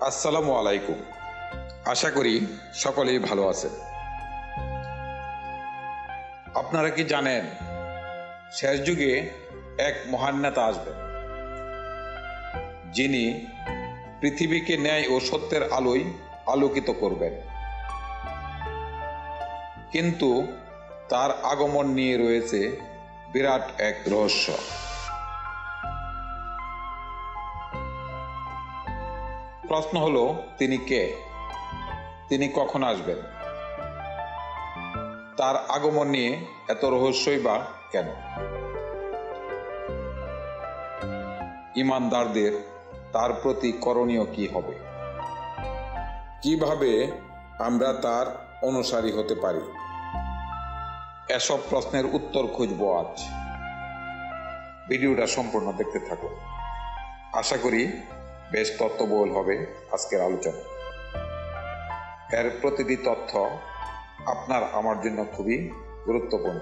আসসালামু আলাইকুম। আশা করি সকলেই ভালো আছেন। আপনারা কি জানেন শেষ যুগে এক মহান নেতা আসবেন, যিনি পৃথিবীকে ন্যায় ও সত্যের আলোয় আলোকিত করবেন। কিন্তু তার আগমন নিয়ে রয়েছে বিরাট এক রহস্য। প্রশ্ন হলো, তিনি কে? তিনি কখন আসবেন? তার আগমন নিয়ে এত রহস্যই বা কেন? ঈমানদারদের তার প্রতি করণীয় কি হবে? কিভাবে আমরা তার অনুসারী হতে পারি? এসব প্রশ্নের উত্তর খুঁজব আজ। ভিডিওটা সম্পূর্ণ দেখতে থাকুন। আশা করি বেশ তথ্যবহুল হবে আজকের আলোচনা। এর প্রতিটি তথ্য আপনার আমার জন্য খুবই গুরুত্বপূর্ণ।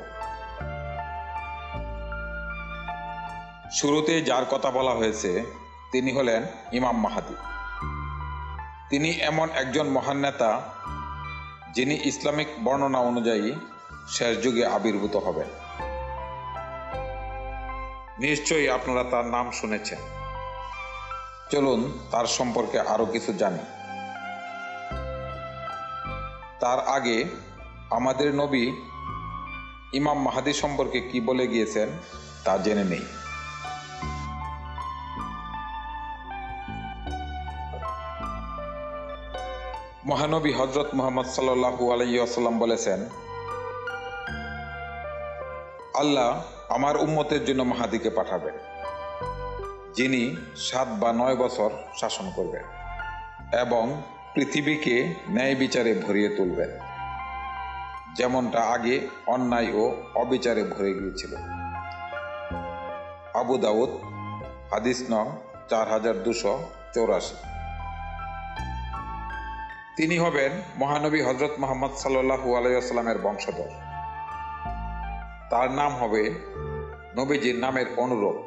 শুরুতে যার কথা বলা হয়েছে তিনি হলেন ইমাম মাহদী। তিনি এমন একজন মহান নেতা, যিনি ইসলামিক বর্ণনা অনুযায়ী শেষ যুগে আবির্ভূত হবেন। নিশ্চয়ই আপনারা তার নাম শুনেছেন। চলুন তার সম্পর্কে আরো কিছু জানি। তার আগে আমাদের নবী ইমাম মাহদী সম্পর্কে কি বলে গিয়েছেন তা জেনে নেই। মহানবী হযরত মুহাম্মদ সাল্লাল্লাহু আলাইহি ওয়াসাল্লাম বলেছেন, আল্লাহ আমার উম্মতের জন্য মাহদীকে পাঠাবেন, যিনি 7 বা 9 বছর শাসন করবেন এবং পৃথিবীকে ন্যায় বিচারে ভরিয়ে তুলবেন, যেমনটা আগে অন্যায় ও অবিচারে ভরে গিয়েছিল। আবু দাউদ, হাদিস নং 4284। তিনি হবেন মহানবী হযরত মুহাম্মদ সাল্লাল্লাহু আলাইহি ওয়াসাল্লামের বংশধর। তার নাম হবে নবীজির নামের অনুরূপ,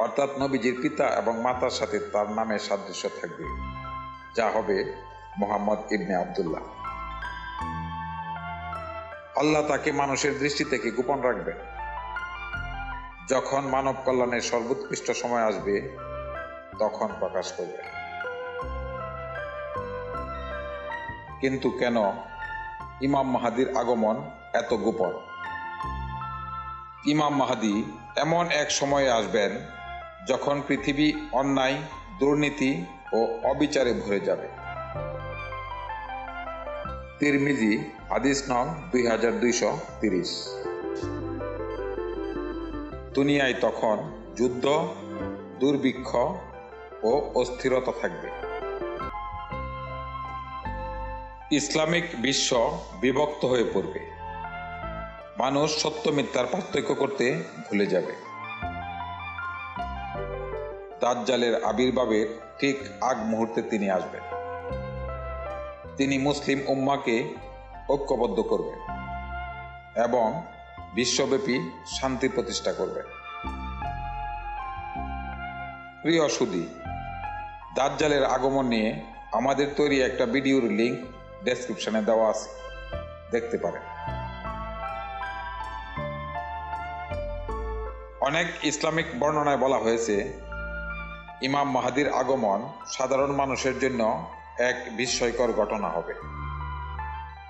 অর্থাৎ নবীজির পিতা এবং মাতার সাথে তার নামের সাদৃশ্য থাকবে, যা হবে মুহাম্মদ ইবনে আব্দুল্লাহ। আল্লাহ তাকে মানুষের দৃষ্টি থেকে গোপন রাখবেন। যখন মানব কল্যাণের সর্বোৎকৃষ্ট সময় আসবে তখন প্রকাশ করবেন। কিন্তু কেন ইমাম মাহদীর আগমন এত গোপন? ইমাম মাহদী এমন এক সময়ে আসবেন যখন পৃথিবী অন্যায়, দুর্নীতি ও অবিচারে ভরে যাবে। তিরমিজি, হাদিস নং 2230। দুনিয়ায় তখন যুদ্ধ, দুর্ভিক্ষ ও অস্থিরতা থাকবে। ইসলামিক বিশ্ব বিভক্ত হয়ে পড়বে। মানুষ সত্য মিথ্যার পার্থক্য করতে ভুলে যাবে। দাজ্জালের আবির্ভাবের ঠিক আগ মুহূর্তে তিনি আসবেন। তিনি মুসলিম উম্মাহকে ঐক্যবদ্ধ করবেন এবং বিশ্বব্যাপী শান্তি প্রতিষ্ঠা করবেন। প্রিয় সুধী, দাজ্জালের আগমন নিয়ে আমাদের তৈরি একটা ভিডিওর লিংক ডেসক্রিপশনে দেওয়া আছে, দেখতে পারেন। অনেক ইসলামিক বর্ণনায় বলা হয়েছে ইমাম মাহদীর আগমন সাধারণ মানুষের জন্য এক বিস্ময়কর ঘটনা হবে,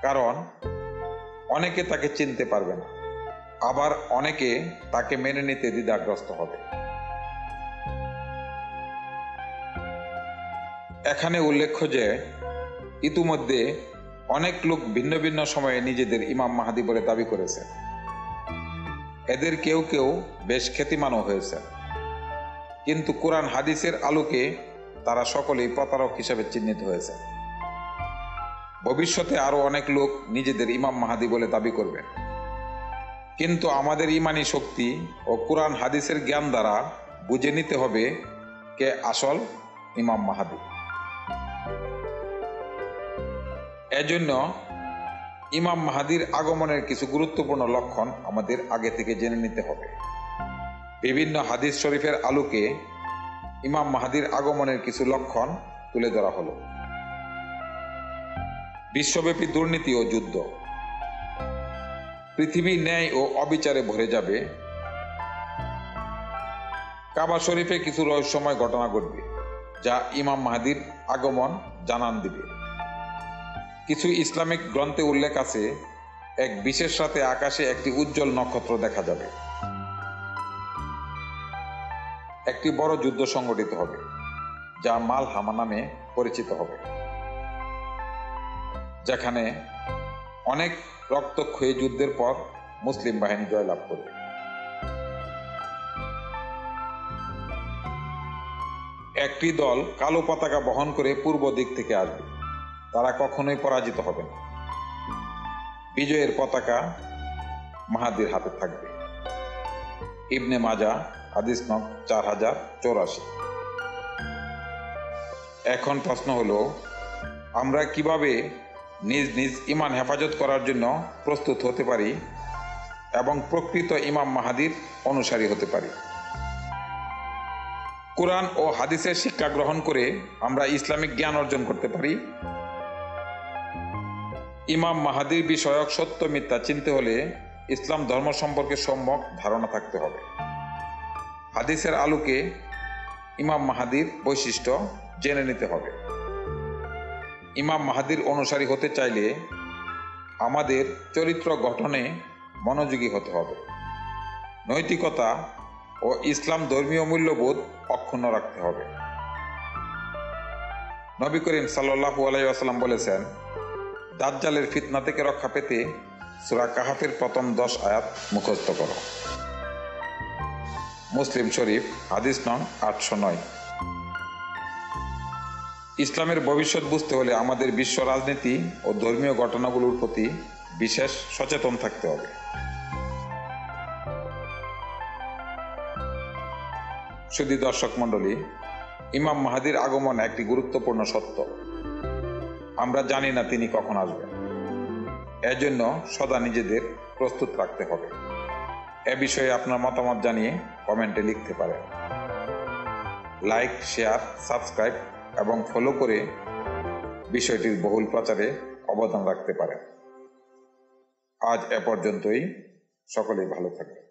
কারণ অনেকে তাকে চিনতে পারবে না, আবার অনেকে তাকে মেনে নিতে দ্বিধাগ্রস্ত হবে। এখানে উল্লেখ্য যে ইতিমধ্যে অনেক লোক ভিন্ন ভিন্ন সময়ে নিজেদের ইমাম মাহদী বলে দাবি করেছে। এদের কেউ কেউ বেশ খ্যাতিমানও হয়েছে, কিন্তু কোরআন হাদিসের আলোকে তারা সকলেই প্রতারক হিসেবে চিহ্নিত হয়েছে। ভবিষ্যতে আরো অনেক লোক নিজেদের ইমাম মাহদী বলে দাবি করবে, কিন্তু আমাদের ইমানি শক্তি ও কোরআন হাদিসের জ্ঞান দ্বারা বুঝে নিতে হবে কে আসল ইমাম মাহদী। এজন্য ইমাম মাহদীর আগমনের কিছু গুরুত্বপূর্ণ লক্ষণ আমাদের আগে থেকে জেনে নিতে হবে। বিভিন্ন হাদিস শরীফের আলোকে ইমাম মাহদীর আগমনের কিছু লক্ষণ তুলে ধরা হলো। বিশ্বব্যাপী দুর্নীতি ও যুদ্ধ। পৃথিবী ন্যায় ও অবিচারে ভরে যাবে। কাবা শরীফে কিছু রহস্যময় ঘটনা ঘটবে, যা ইমাম মাহদীর আগমন জানান দিবে। কিছু ইসলামিক গ্রন্থে উল্লেখ আছে, এক বিশেষ রাতে আকাশে একটি উজ্জ্বল নক্ষত্র দেখা যাবে। একটি বড় যুদ্ধ সংঘটিত হবে, যা মালহামা নামে পরিচিত হবে, যেখানে অনেক রক্তক্ষয়ী যুদ্ধের পর মুসলিম বাহিনী জয়লাভ করবে। একটি দল কালো পতাকা বহন করে পূর্ব দিক থেকে আসবে। তারা কখনোই পরাজিত হবে না। বিজয়ের পতাকা মাহাদির হাতে থাকবে। ইবনে মাজা, হাদিস নং 4084। এখন প্রশ্ন হলো, আমরা কিভাবে নিজ নিজ ঈমান হেফাজত করার জন্য প্রস্তুত হতে পারি এবং প্রকৃত ইমাম মাহাদির অনুসারী হতে পারি? কোরআন ও হাদিসের শিক্ষা গ্রহণ করে আমরা ইসলামিক জ্ঞান অর্জন করতে পারি। ইমাম মাহাদির বিষয়ক সত্য মিথ্যা চিনতে হলে ইসলাম ধর্ম সম্পর্কে সম্যক ধারণা থাকতে হবে। হাদিসের আলোকে ইমাম মাহাদির বৈশিষ্ট্য জেনে নিতে হবে। ইমাম মাহাদির অনুসারী হতে চাইলে আমাদের চরিত্র গঠনে মনোযোগী হতে হবে। নৈতিকতা ও ইসলাম ধর্মীয় মূল্যবোধ অক্ষুণ্ণ রাখতে হবে। নবী করিম সাল্লাল্লাহু আলাইহি ওয়াসাল্লাম বলেছেন, দাজ্জালের ফিতনা থেকে রক্ষা পেতে সূরা কাহাফের প্রথম 10 আয়াত মুখস্থ করো। মুসলিম শরীফ, হাদিস নং 809। ইসলামের ভবিষ্যৎ বুঝতে হলে আমাদের বিশ্ব রাজনীতি ও ধর্মীয় ঘটনাগুলোর প্রতি বিশেষ সচেতন থাকতে হবে। শুধু দর্শক মণ্ডলী, ইমাম মাহাদির আগমন একটি গুরুত্বপূর্ণ সত্য। আমরা জানি না তিনি কখন আসবেন। এজন্য সদা নিজেদের প্রস্তুত রাখতে হবে। এ বিষয়ে আপনার মতামত জানিয়ে কমেন্টে লিখতে পারেন। লাইক, শেয়ার, সাবস্ক্রাইব এবং ফলো করে বিষয়টির বহুল প্রচারে অবদান রাখতে পারেন। আজ এ পর্যন্তই। সকলেই ভালো থাকবেন।